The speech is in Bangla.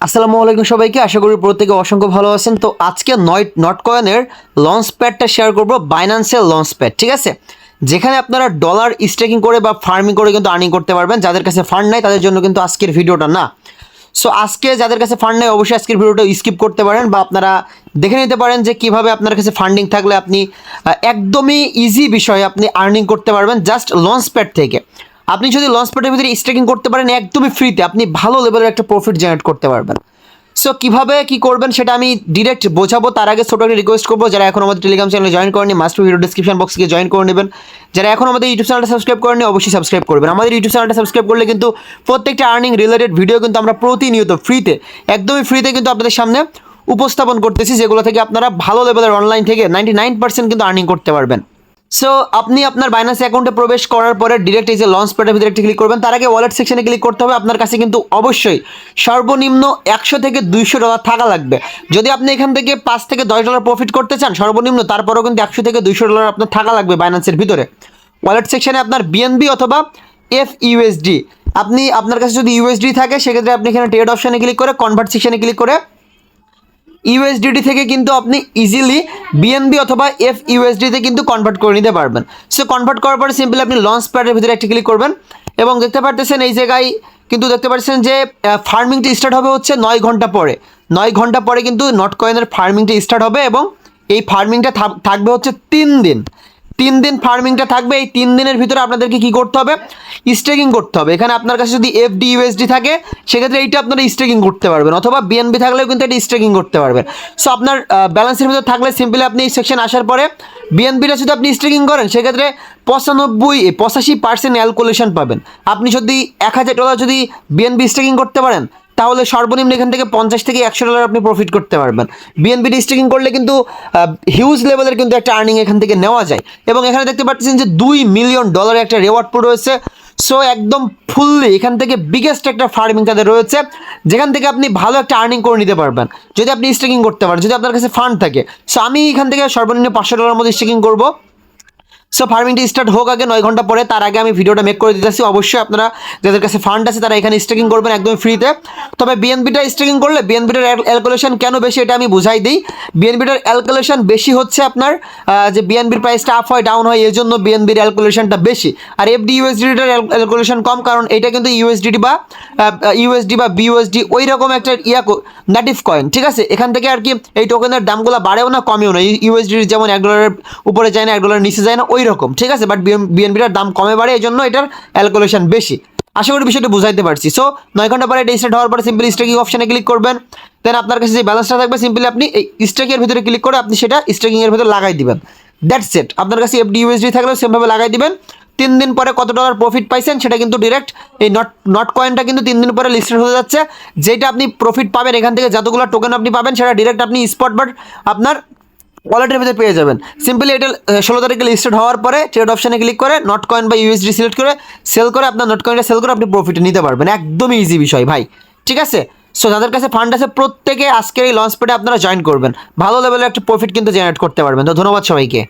আসসালামু আলাইকুম সবাইকে, আশা করি প্রত্যেকে অসংখ্য ভালো আছেন। তো আজকে নট কয়েনের লঞ্চ প্যাডটা শেয়ার করব, বাইন্যান্সের লঞ্চ প্যাড, ঠিক আছে, যেখানে আপনারা ডলার স্টেকিং করে বা ফার্মিং করে কিন্তু আর্নিং করতে পারবেন। যাদের কাছে ফান্ড নাই তাদের জন্য কিন্তু আজকের ভিডিওটা না। সো আজকে যাদের কাছে ফান্ড নেই অবশ্যই আজকের ভিডিওটা স্কিপ করতে পারেন বা আপনারা দেখে নিতে পারেন যে কিভাবে আপনার কাছে ফান্ডিং থাকলে আপনি একদমই ইজি বিষয়ে আপনি আর্নিং করতে পারবেন জাস্ট লঞ্চ প্যাড থেকে। আপনি যদি লঞ্চ প্যাডের ভিতরে স্টেকিং করতে পারেন একদমই ফ্রিতে, আপনি ভালো লেভেলের একটা প্রফিট জেনারেট করতে পারবেন। সো কীভাবে কী করবেন সেটা আমি ডিরেক্ট বোঝাবো। তার আগে ছোটো একটা রিকোয়েস্ট করবো, যারা এখন আমাদের টেলিগ্রাম চ্যানেলে জয়েন করেনি মাস্ট ভিডিও ডিসক্রিপশন বক্স থেকে জয়েন করে নেবেন। যারা এখন আমাদের ইউটিউব চ্যানেলটা সাবস্ক্রাইব করেনি অবশ্যই সাবস্ক্রাইব করবেন। আমাদের ইউটিউব চ্যানেলটা সাবস্ক্রাইব করলে কিন্তু প্রত্যেকটা আর্নিং রিলেটেড ভিডিও কিন্তু আমরা প্রতিনিয়ত ফ্রিতে, একদমই ফ্রিতে কিন্তু আপনাদের সামনে উপস্থাপন করতেছি, যেগুলো থেকে আপনারা ভালো লেভেলের অনলাইন থেকে 99% কিন্তু আর্নিং করতে পারবেন। সো আপনি আপনার বাইন্যান্স অ্যাকাউন্টে প্রবেশ করার পরে ডিরেক্ট এই যে লঞ্চ প্যাডের ভিতরে একটি ক্লিক করবেন। তার আগে ওয়ালেট সেকশনে ক্লিক করতে হবে। আপনার কাছে কিন্তু অবশ্যই সর্বনিম্ন 100 থেকে 200 ডলার থাকা লাগবে। যদি আপনি এখান থেকে 5 থেকে 10 ডলার প্রফিট করতে চান সর্বনিম্ন, তারপরেও কিন্তু 100 থেকে 200 ডলার আপনার থাকা লাগবে বাইন্যান্সের ভিতরে। ওয়ালেট সেকশনে আপনার বিএনবি অথবা FUSD, আপনার কাছে যদি ইউএসডি থাকে সেক্ষেত্রে আপনি এখানে ট্রেড অপশনে ক্লিক করে কনভার্ট সেকশনে ক্লিক করে ইউএসডিটি থেকে কিন্তু আপনি ইজিলি বিএনবি অথবা FUSDতে কিন্তু কনভার্ট করে নিতে পারবেন। সো কনভার্ট করার পরে সিম্পলি আপনি লঞ্চ প্যাডের ভিতরে একটি ক্লিক করবেন এবং দেখতে পারতেছেন এই জায়গায় কিন্তু দেখতে পাচ্ছেন যে ফার্মিংটি স্টার্ট হবে হচ্ছে 9 ঘন্টা পরে। 9 ঘন্টা পরে কিন্তু নট কয়েনের ফার্মিংটি স্টার্ট হবে এবং এই ফার্মিংটা থাকবে হচ্ছে 3 দিন। 3 দিন ফার্মিংটা থাকবে। এই 3 দিনের ভিতরে আপনাদেরকে কি করতে হবে? স্টেকিং করতে হবে। এখানে আপনার কাছে যদি FDUSD থাকে সেক্ষেত্রে এইটা আপনারা স্টেকিং করতে পারবেন, অথবা বিএনবি থাকলেও কিন্তু এটা স্টেকিং করতে পারবেন। সো আপনার ব্যালেন্সের ভিতরে থাকলে সিম্পলি আপনি এই সেকশন আসার পরে বিএনবিটা যদি আপনি স্টেকিং করেন সেক্ষেত্রে 85% ক্যালকুলেশন পাবেন। আপনি যদি 1000 ডলার যদি বিএনবি স্টেকিং করতে পারেন তাহলে সর্বনিম্ন এখান থেকে 50 থেকে 100 ডলার আপনি প্রফিট করতে পারবেন। বিএনবি স্টেকিং করলে কিন্তু হিউজ লেভেলের কিন্তু একটা আর্নিং এখান থেকে নেওয়া যায়। এবং এখানে দেখতে পাচ্ছেন যে $2 মিলিয়ন একটা রেওয়ার্ড পুরো রয়েছে। সো একদম ফুললি এখান থেকে বিগেস্ট একটা ফার্মিং তাদের রয়েছে, যেখান থেকে আপনি ভালো একটা আর্নিং করে নিতে পারবেন যদি আপনি স্টেকিং করতে পারেন, যদি আপনার কাছে ফান্ড থাকে। সো আমি এখান থেকে সর্বনিম্ন 500 ডলারের মধ্যে স্টেকিং করবো। সো ফার্মিংটি স্টার্ট হোক আগে 9 ঘন্টা পরে, তার আগে আমি ভিডিওটা মেক করে দিতেছি। অবশ্যই আপনারা যাদের কাছে ফান্ড আছে তারা এখানে স্টেকিং করবেন একদম ফ্রিতে। তবে বিএনবিটা স্টেকিং করলে বিএনবিটার ক্যালকুলেশন কেন বেশি এটা আমি বুঝাই দিই। বিএনবিটার ক্যালকুলেশন বেশি হচ্ছে আপনার যে বিএনবির প্রাইসটা আপ হয় ডাউন হয়, এই জন্য বিএনবির ক্যালকুলেশনটা বেশি। আর FDUSDটার ক্যালকুলেশন কম, কারণ এটা কিন্তু USD বা BUSD ওই রকম একটা নেটিভ কয়েন, ঠিক আছে। এখান থেকে আর কি এই টোকেনের দামগুলো বাড়েও না কমেও না। USD যেমন $1 উপরে যায় না, $1 নিচে যায় না, ওই রকম, ঠিক আছে। বাট বিএনবিটার দাম কমে বাড়ে, এই জন্য এটার ক্যালকুলেশন বেশি। আশা করি বিষয়টা বুঝাইতে পারছি। সো 9 ঘন্টা পরে এটা স্টার্ট হওয়ার পরে সিম্পলি স্টেকিং অপশনে ক্লিক করবেন। দেন আপনার কাছে যে ব্যালেন্সটা থাকবে সিম্পলি আপনি এই স্টেকের ভিতরে ক্লিক করে আপনি সেটা স্টেকিংয়ের ভিতরে লাগাই দিবেন। That's it. আপনার কাছে FDUSD থাকলেও সেমভাবে লাগাই দিবেন। 3 দিন পরে কত ডলার প্রফিট পাইছেন সেটা কিন্তু ডিরেক্ট এই নট কয়েনটা কিন্তু 3 দিন পরে লিস্টেড হয়ে যাচ্ছে। যেটা আপনি প্রফিট পাবেন এখান থেকে, যতগুলো টোকেন আপনি পাবেন সেটা ডিরেক্ট আপনি স্পট বাট আপনার ওয়ালেটের ভিতরে পেয়ে যাবেন। সিম্পলি এটা 16 তারিখে লিস্টেড হওয়ার পরে ট্রেড অপশনে ক্লিক করে নট কয়েন বা USD সিলেক্ট করে সেল করে আপনার নট কয়েনটা সেল করে আপনি প্রফিট নিতে পারবেন। একদমই ইজি বিষয় ভাই, ঠিক আছে। সো যাদের কাছে ফান্ড আছে প্রত্যেকে আজকের এই লঞ্চ প্যাডে আপনারা জয়েন করবেন, ভালো লেভেলের একটা প্রফিট কিন্তু জেনারেট করতে পারবেন। তো ধন্যবাদ সবাইকে।